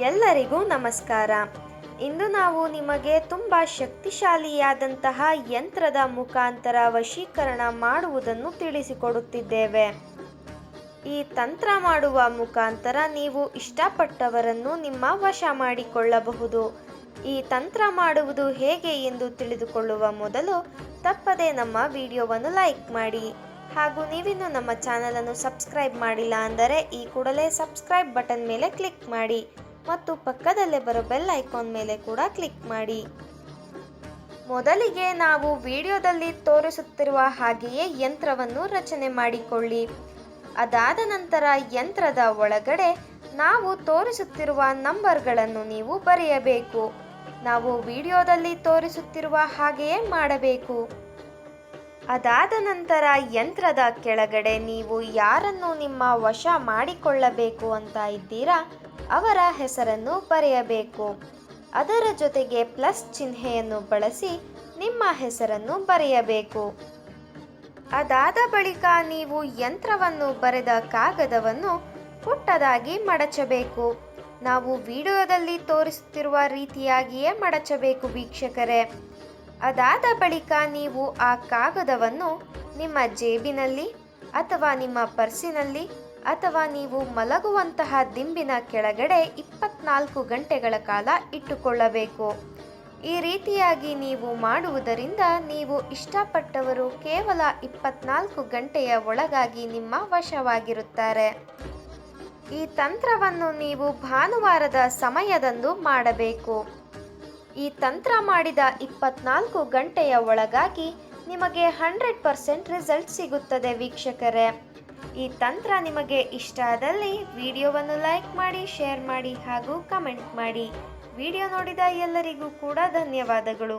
ಎಲ್ಲರಿಗೂ ನಮಸ್ಕಾರ. ಇಂದು ನಾವು ನಿಮಗೆ ತುಂಬ ಶಕ್ತಿಶಾಲಿಯಾದಂತಹ ಯಂತ್ರದ ಮುಖಾಂತರ ವಶೀಕರಣ ಮಾಡುವುದನ್ನು ತಿಳಿಸಿಕೊಡುತ್ತಿದ್ದೇವೆ. ಈ ತಂತ್ರ ಮಾಡುವ ಮುಖಾಂತರ ನೀವು ಇಷ್ಟಪಟ್ಟವರನ್ನು ನಿಮ್ಮ ವಶ ಮಾಡಿಕೊಳ್ಳಬಹುದು. ಈ ತಂತ್ರ ಮಾಡುವುದು ಹೇಗೆ ಎಂದು ತಿಳಿದುಕೊಳ್ಳುವ ಮೊದಲು ತಪ್ಪದೇ ನಮ್ಮ ವಿಡಿಯೋವನ್ನು ಲೈಕ್ ಮಾಡಿ. ಹಾಗೂ ನೀವಿನ್ನು ನಮ್ಮ ಚಾನಲನ್ನು ಸಬ್ಸ್ಕ್ರೈಬ್ ಮಾಡಿಲ್ಲ ಅಂದರೆ ಈ ಕೂಡಲೇ ಸಬ್ಸ್ಕ್ರೈಬ್ ಬಟನ್ ಮೇಲೆ ಕ್ಲಿಕ್ ಮಾಡಿ ಮತ್ತು ಪಕ್ಕದಲ್ಲೇ ಬರೋ ಬೆಲ್ ಐಕಾನ್ ಮೇಲೆ ಕೂಡ ಕ್ಲಿಕ್ ಮಾಡಿ. ಮೊದಲಿಗೆ ನಾವು ವಿಡಿಯೋದಲ್ಲಿ ತೋರಿಸುತ್ತಿರುವ ಹಾಗೆಯೇ ಯಂತ್ರವನ್ನು ರಚನೆ ಮಾಡಿಕೊಳ್ಳಿ. ಅದಾದ ನಂತರ ಯಂತ್ರದ ಒಳಗಡೆ ನಾವು ತೋರಿಸುತ್ತಿರುವ ನಂಬರ್ಗಳನ್ನು ನೀವು ಬರೆಯಬೇಕು. ನಾವು ವಿಡಿಯೋದಲ್ಲಿ ತೋರಿಸುತ್ತಿರುವ ಹಾಗೆಯೇ ಮಾಡಬೇಕು. ಅದಾದ ನಂತರ ಯಂತ್ರದ ಕೆಳಗಡೆ ನೀವು ಯಾರನ್ನು ನಿಮ್ಮ ವಶ ಮಾಡಿಕೊಳ್ಳಬೇಕು ಅಂತ ಇದ್ದೀರಾ ಅವರ ಹೆಸರನ್ನು ಬರೆಯಬೇಕು. ಅದರ ಜೊತೆಗೆ ಪ್ಲಸ್ ಚಿಹ್ನೆಯನ್ನು ಬಳಸಿ ನಿಮ್ಮ ಹೆಸರನ್ನು ಬರೆಯಬೇಕು. ಅದಾದ ಬಳಿಕ ನೀವು ಯಂತ್ರವನ್ನು ಬರೆದ ಕಾಗದವನ್ನು ಪುಟ್ಟದಾಗಿ ಮಡಚಬೇಕು. ನಾವು ವಿಡಿಯೋದಲ್ಲಿ ತೋರಿಸುತ್ತಿರುವ ರೀತಿಯಾಗಿಯೇ ಮಡಚಬೇಕು ವೀಕ್ಷಕರೇ. ಅದಾದ ಬಳಿಕ ನೀವು ಆ ಕಾಗದವನ್ನು ನಿಮ್ಮ ಜೇಬಿನಲ್ಲಿ ಅಥವಾ ನಿಮ್ಮ ಪರ್ಸಿನಲ್ಲಿ ಅಥವಾ ನೀವು ಮಲಗುವಂತಹ ದಿಂಬಿನ ಕೆಳಗಡೆ 24 ಗಂಟೆಗಳ ಕಾಲ ಇಟ್ಟುಕೊಳ್ಳಬೇಕು. ಈ ರೀತಿಯಾಗಿ ನೀವು ಮಾಡುವುದರಿಂದ ನೀವು ಇಷ್ಟಪಟ್ಟವರು ಕೇವಲ 24 ಗಂಟೆಯ ಒಳಗಾಗಿ ನಿಮ್ಮ ವಶವಾಗಿರುತ್ತಾರೆ. ಈ ತಂತ್ರವನ್ನು ನೀವು ಭಾನುವಾರದ ಸಮಯದಂದು ಮಾಡಬೇಕು. ಈ ತಂತ್ರ ಮಾಡಿದ 24 ಗಂಟೆಯ ಒಳಗಾಗಿ ನಿಮಗೆ 100% ರಿಸಲ್ಟ್ ಸಿಗುತ್ತದೆ ವೀಕ್ಷಕರೇ. ಈ ತಂತ್ರ ನಿಮಗೆ ಇಷ್ಟ ಆದಲ್ಲಿ ವಿಡಿಯೋವನ್ನು ಲೈಕ್ ಮಾಡಿ, ಶೇರ್ ಮಾಡಿ ಹಾಗೂ ಕಮೆಂಟ್ ಮಾಡಿ. ವಿಡಿಯೋ ನೋಡಿದ ಎಲ್ಲರಿಗೂ ಕೂಡ ಧನ್ಯವಾದಗಳು.